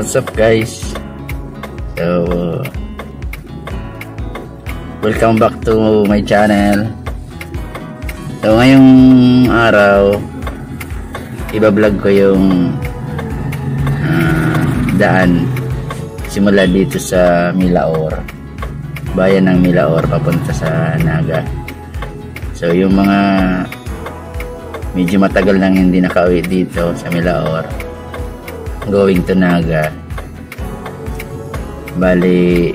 What's up guys? So welcome back to my channel. So ngayong araw iba-vlog ko yung daan simula dito sa Milaor, bayan ng Milaor papunta sa Naga. So yung mga medyo matagal nang hindi nakauwi dito sa Milaor going to Naga, bali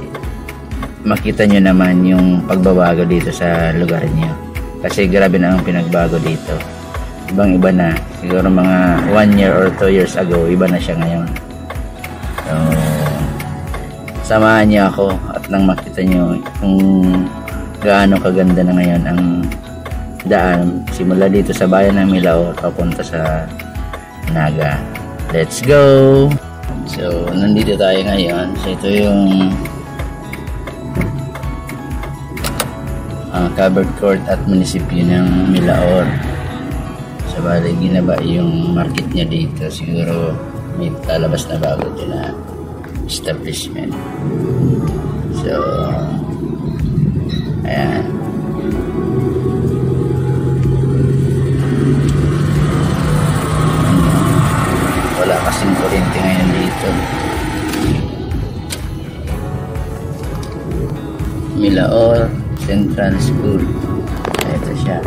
makita nyo naman yung pagbabago dito sa lugar nyo, kasi grabe na ang pinagbago dito. Ibang iba na, siguro mga 1 year or 2 years ago, iba na siya ngayon. So samahan niyo ako at nang makita nyo kung gaano kaganda na ngayon ang daan simula dito sa bayan ng Milaor papunta sa Naga. Let's go! So nandito tayo ngayon. So ito yung covered court at munisipyo ng Milaor. So bali ginaba yung market niya dito. Siguro may lalabas na bago din na establishment. So ayan, wala kasing kuryente ngayon dito. Milaor Central School, ito siya.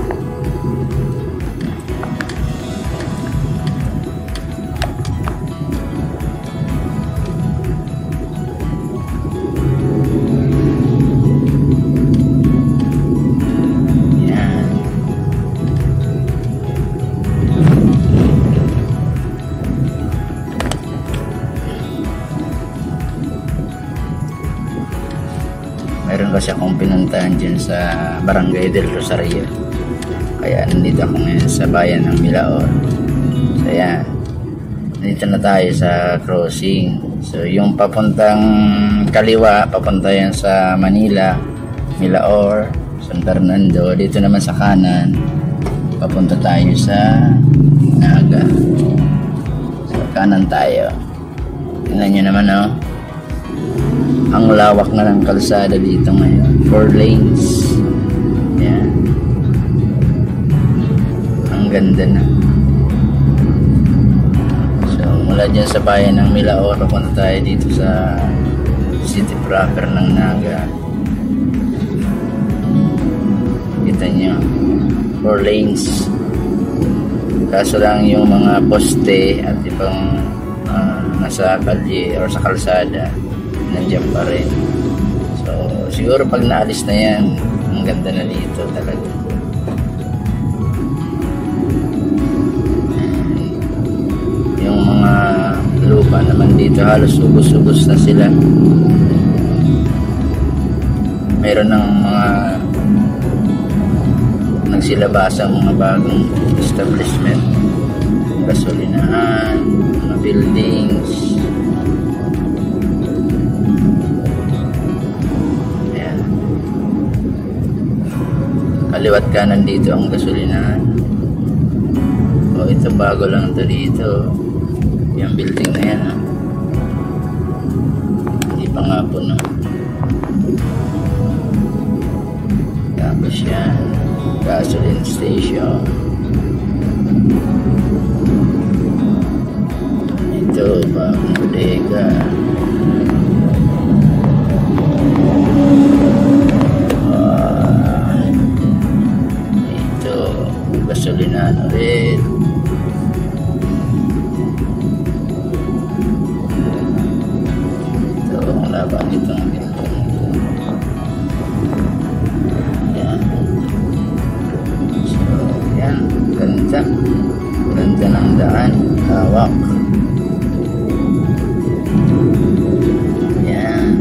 Meron kasi akong pinuntahan dyan sa Barangay del Rosario, kaya nandito ako ngayon sa bayan ng Milaor. So ayan, nandito na tayo sa crossing. So yung papuntang kaliwa, papunta yan sa Manila, Milaor, San Fernando. Dito naman sa kanan, papunta tayo sa Naga. So kanan tayo. Tingnan nyo naman, oh. Ang lawak na ng kalsada dito ngayon, 4 lanes. Yan, ang ganda na. So mula dyan sa bayan ng Milaor, papunta tayo dito sa city proper ng Naga. Kita nyo, 4 lanes. Kaso lang yung mga poste at ibang nasa kalye or sa kalsada nandiyan pa rin. So siguro pag naalis na yan, ang ganda na dito talaga. Yung mga lupa naman dito halos ubos-ubos na sila. Meron ng mga nagsilabasang mga bagong establishment, gasolinahan, mga buildings. Kaliwat kanan dito ang gasolinahan. O ito bago lang ito dito. Yung building na yan, hindi pa nga po, no? Tapos yan, gasoline station. Ito bagong bodega. Gasolinahan ulit. Ito ang laban nito ng building. Yan. So yan, ganda. Ganda ng daan, hawak. Yan,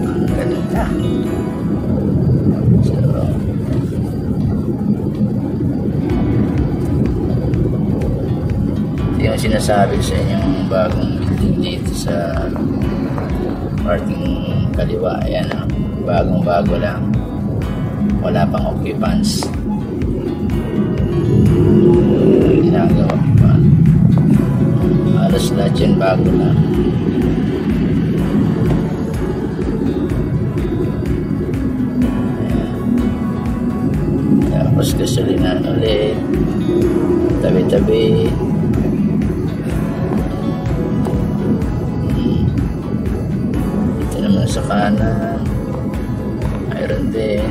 ang ganda. Yung sinasabi sa inyong bagong building dito sa parking kaliwa, ayan, bagong bago lang, wala pang occupants, ginagawa pa. halos lahat yan bago na. Tapos gasolinan ulit, tabi-tabi. Ito naman sa kanan, mayroon din.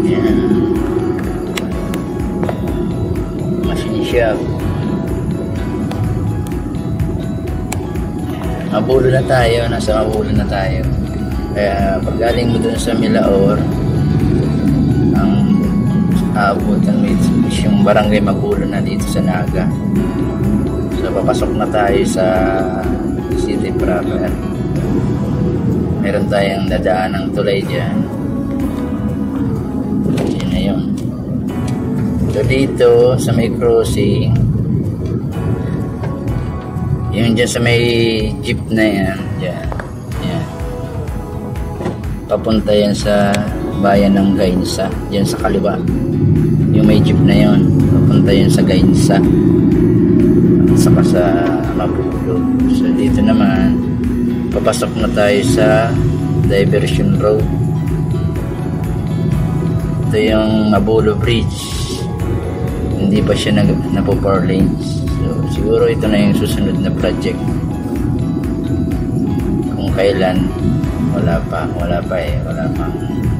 Yan, machine shop. Mabulo na tayo, nasa Mabulo na tayo. Kaya pag galing mo dun sa Milaor, ang aabutan mo is yung barangay Mabulo na dito sa Naga. So papasok na tayo sa city proper. Meron tayong dadaan ng tulay dyan. Yun na yun. So dito sa may crossing, yung dyan sa may jeep na yan, dyan, yan. Papunta yan sa bayan ng Gainsa, dyan sa kaliwa. Yung may jeep na yon, papunta yan sa Gainsa, at saka sa Mabulo. So dito naman, papasok na tayo sa diversion road. Ito yung Mabulo Bridge, hindi pa siya napo-four lanes. So, siguro ito na yung susunod na project. Kung kailan, wala pa pang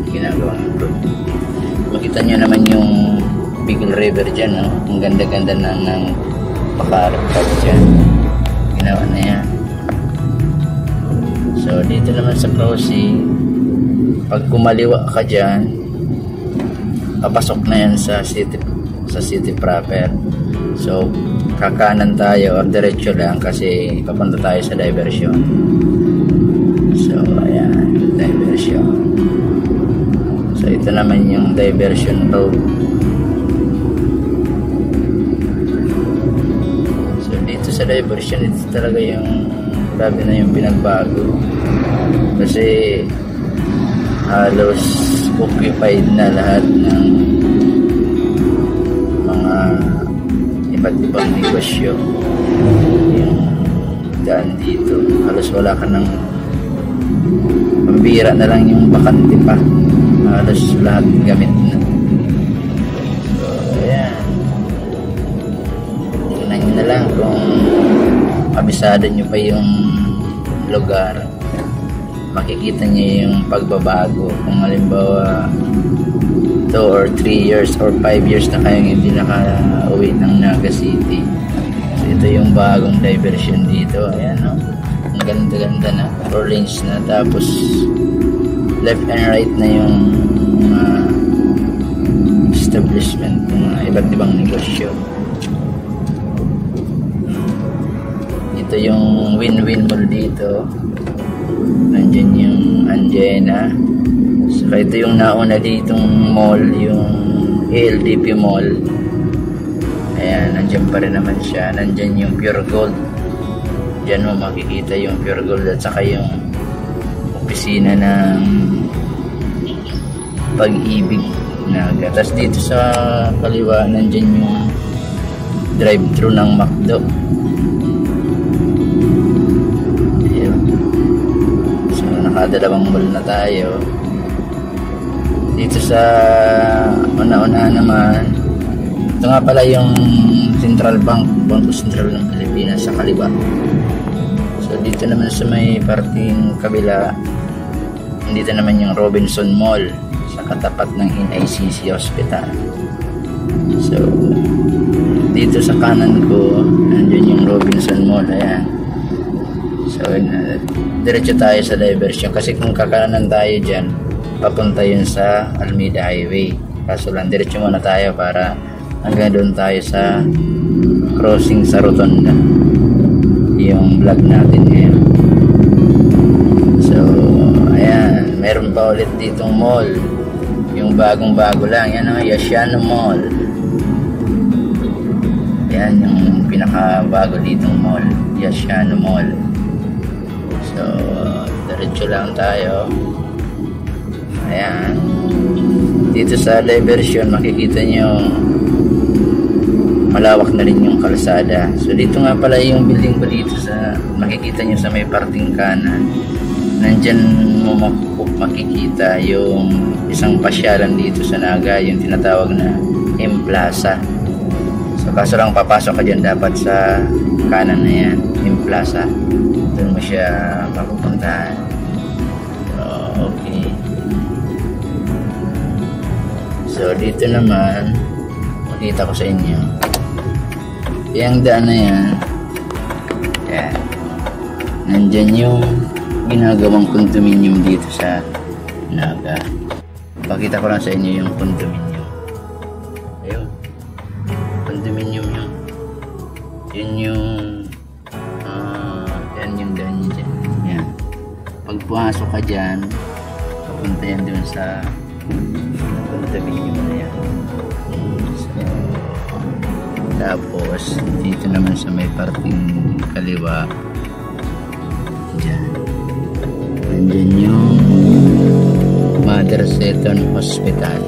ginagawang improvement. Makita nyo naman yung Bigil River dyan, no? Ang ganda-ganda ng pakarapag dyan. Ginawa na yan. So, dito naman sa crossing, pag kumaliwa ka dyan, papasok na yan sa city proper. So, kakanan tayo or diretso lang kasi papunta tayo sa diversion. So, ayan, diversion. So, ito naman yung diversion road. So, dito sa diversion, ito talaga yung grabe na yung pinagbago. Kasi halos occupied na lahat ng mga iba't ibang negosyo. Yung daan dito, halos wala ka ng pambira na lang yung bakante pa, halos lahat gamit na. So ayan, tingnan nyo na lang kung kabisado nyo pa yung lugar, makikita nyo yung pagbabago. Kung halimbawa 2 or 3 years or 5 years na kayong hindi naka-uwi ng Naga City. So ito yung bagong diversion dito. Ayan, no? Ang ganda-ganda na. 4 lanes na. Tapos left and right na yung establishment ng iba't ibang negosyo. Ito yung Win-Win Mall dito. Nandyan yung Anjena. So ito yung nauna ditong mall, yung ALDP Mall. Ayan, nandyan pa rin naman siya. Nandyan yung Pure Gold. Diyan mo makikita yung Pure Gold at saka yung opisina ng Pag-ibig Naga. Tapos dito sa kaliwa, nandyan yung drive-thru ng McDo. Ayan. So nakadalawang mall na tayo. Dito sa una-una naman, ito nga pala yung Central Bank, Bangko Sentral ng Pilipinas sa kaliwa. So dito naman sa may parting kabila, dito naman yung Robinson Mall sa katapat ng NICC Hospital. So dito sa kanan ko, nandiyan yung Robinson Mall. Ayan. So diretso tayo sa diversion kasi kung kakanan tayo dyan, papunta yun sa Almeida Highway. Kaso lang, diretso muna tayo para hanggang doon tayo sa crossing sa Rotonda, yung vlog natin ngayon. So ayan, meron pa ulit ditong mall, yung bagong-bago lang. Yan, Yasiano Mall. Yan yung pinakabago ditong mall, Yasiano Mall. So diretso lang tayo. Ayan. Dito sa diversion, makikita nyo malawak na rin yung kalsada. So dito nga pala yung building ko dito sa, makikita nyo sa may parting kanan. Nandyan mo makikita yung isang pasyalan dito sa Naga, yung tinatawag na M Plaza. So kaso lang papasok ka dyan dapat sa kanan na yan, M Plaza. Doon mo siya mapupuntahan. So, okay. So dito naman, makita ko sa inyo yung daan na yan. Yan. Nandyan yung ginagawang condominium dito sa Naga. Pakita ko lang sa inyo yung condominium. Ayun. Condominium yun. Yun yung yan yung daan yun dyan. Yan. Pag pumasok ka dyan, papunta yan dun sa condominium na yan. So, tapos dito naman sa may parting kaliwa dyan, nandyan yung Mother Seton Hospital.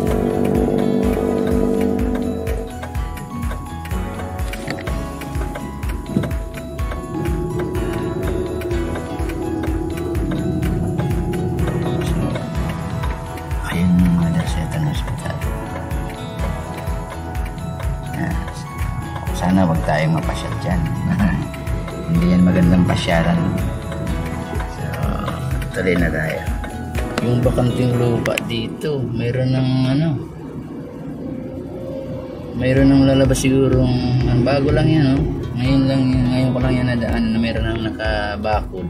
So, ayun yung Mother Seton Hospital. Sana wag tayong mapasyal dyan. Hindi yan magandang pasyalan. So, tuloy na tayo. Yung bakanting lupa dito, mayroon ng mayroon ng lalabas siguro. Bago lang yan, no? Ngayon ko lang yan nadaan na mayroon ng nakabakod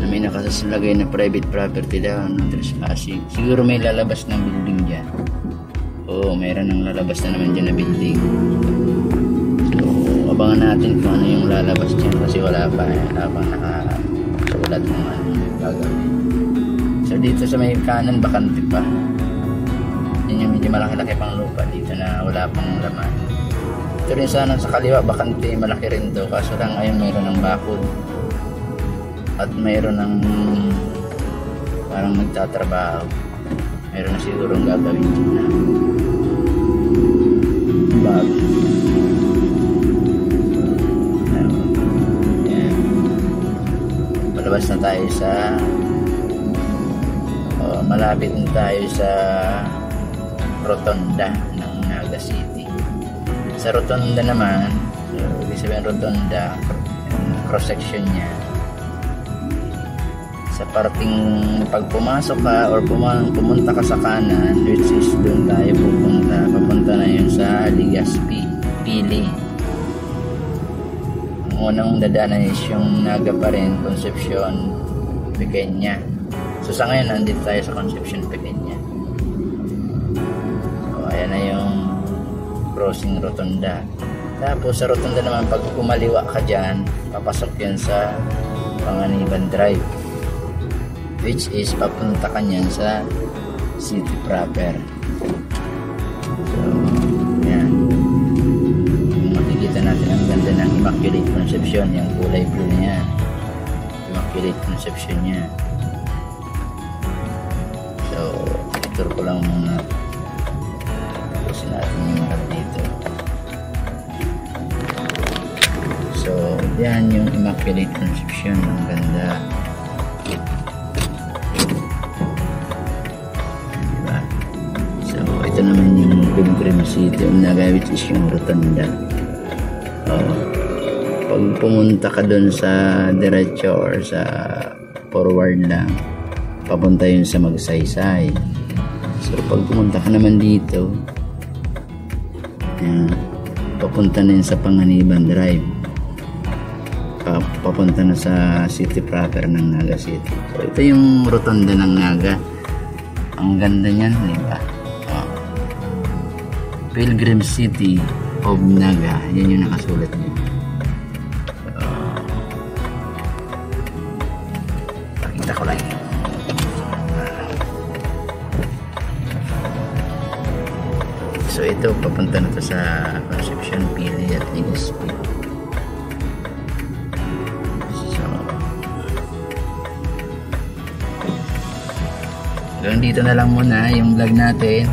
na may nakasaslagay na private property daw, no trespassing. Siguro may lalabas ng building dyan. Oo, mayroon ng lalabas na naman dyan na building. Abangan natin kung ano yung lalabas dyan kasi wala pa habang nakasulat kung ano yung gagawin. So dito sa may kanan bakante pa. Yun yung medyo malaki-laki pang lupa dito na wala pang laman. Ito rin sana sa kaliwa bakante, malaki rin to kaso lang ayun mayroon ng bakod at mayroon ng parang nagtatrabaho. Mayroon na sigurong gagawin dyan na bago. Malabas na tayo sa malapit na tayo sa rotonda ng Naga City. Sa rotonda naman, so, ibig sabihin rotonda, cross section nya sa parting pag pumasok ka or pumunta ka sa kanan, which is doon tayo papunta na yun sa Legazpi, Pili. Unang dadaanan is yung Naga pa rin, Concepcion, Pequeña. So sa ngayon nandito tayo sa Concepcion, Pequeña. So ayan na yung crossing rotonda. Tapos sa rotonda naman pag kumaliwa ka dyan, papasok yan sa Panganiban Drive, which is papunta ka nyan sa city proper. So yan, makikita natin ang ganda ng Immaculate Conception, yung kulay blue niya, Immaculate Conception niya. So itour ko lang muna, tapos natin yung map dito. So yan yung Immaculate Conception, ang ganda. Diba? So ito naman yung Pilgrim City of Naga, which is yung rotonda. Pag pumunta ka dun sa diretso or sa forward lang, papunta yun sa Magsaysay. So pag pumunta ka naman dito, papunta na yun sa Panganiban Drive, papunta na sa city proper ng Naga City. So ito yung rotonda ng Naga. Ang ganda niyan, di ba? Pilgrim City of Naga, yan yung nakasulat niya. Pakita ko lang yun. So ito, papunta na to sa Concepcion, Pili at Legazpi. So Hanggang dito na lang muna yung vlog natin.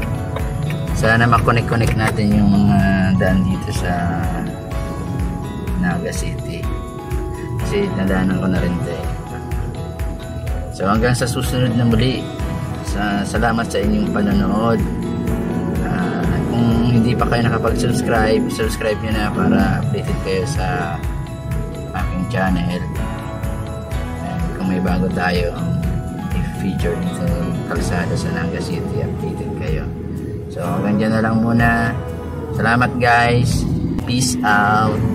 Sana makonect-connect natin yung mga daan dito sa Naga City. Kasi nadaanan ko na rin ito eh. So hanggang sa susunod na muli. Salamat sa inyong panonood. Kung hindi pa kayo nakapag-subscribe, subscribe nyo na para updated kayo sa aking channel. And kung may bago tayo i-feature dito kalsada sa Naga City, updated kayo. So hanggang dyan na lang muna. Salamat guys. Peace out.